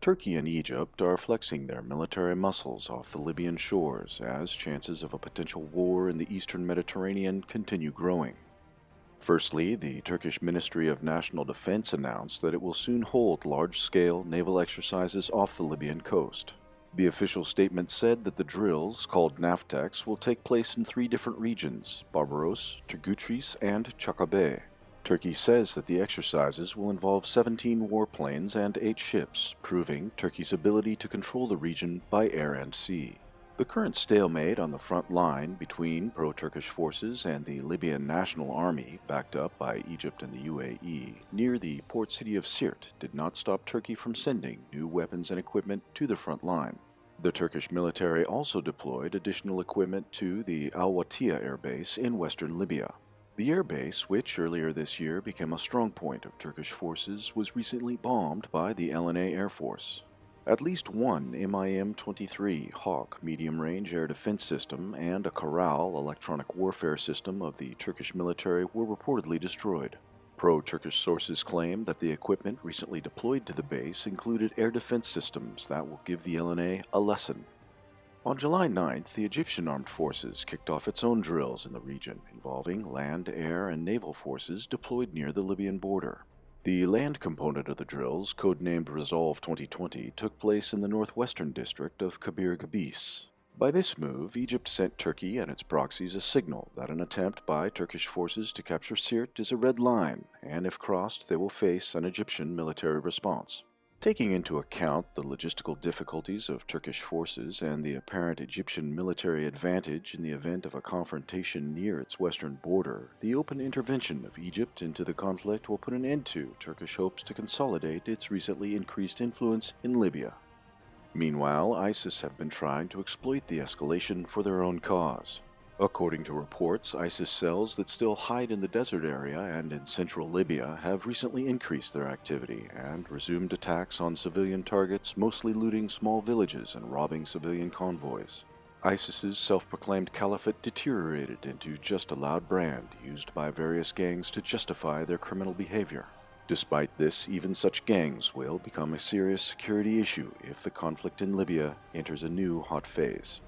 Turkey and Egypt are flexing their military muscles off the Libyan shores as chances of a potential war in the eastern Mediterranean continue growing. Firstly, the Turkish Ministry of National Defense announced that it will soon hold large-scale naval exercises off the Libyan coast. The official statement said that the drills, called NAVTEX, will take place in three different regions: Barbaros, Tigris, and Chakabe. Turkey says that the exercises will involve 17 warplanes and 8 ships, proving Turkey's ability to control the region by air and sea. The current stalemate on the front line between pro-Turkish forces and the Libyan National Army, backed up by Egypt and the UAE, near the port city of Sirte, did not stop Turkey from sending new weapons and equipment to the front line. The Turkish military also deployed additional equipment to the Al-Watiya air base in western Libya. The airbase, which earlier this year became a strong point of Turkish forces, was recently bombed by the LNA Air Force. At least one MIM-23 Hawk medium-range air defense system and a Corral electronic warfare system of the Turkish military were reportedly destroyed. Pro-Turkish sources claim that the equipment recently deployed to the base included air defense systems that will give the LNA a lesson. On July 9th, the Egyptian Armed Forces kicked off its own drills in the region, involving land, air, and naval forces deployed near the Libyan border. The land component of the drills, codenamed Resolve 2020, took place in the northwestern district of Kabir Gabis. By this move, Egypt sent Turkey and its proxies a signal that an attempt by Turkish forces to capture Sirte is a red line, and if crossed, they will face an Egyptian military response. Taking into account the logistical difficulties of Turkish forces and the apparent Egyptian military advantage in the event of a confrontation near its western border, the open intervention of Egypt into the conflict will put an end to Turkish hopes to consolidate its recently increased influence in Libya. Meanwhile, ISIS have been trying to exploit the escalation for their own cause. According to reports, ISIS cells that still hide in the desert area and in central Libya have recently increased their activity and resumed attacks on civilian targets, mostly looting small villages and robbing civilian convoys. ISIS's self-proclaimed caliphate deteriorated into just a loud brand used by various gangs to justify their criminal behavior. Despite this, even such gangs will become a serious security issue if the conflict in Libya enters a new hot phase.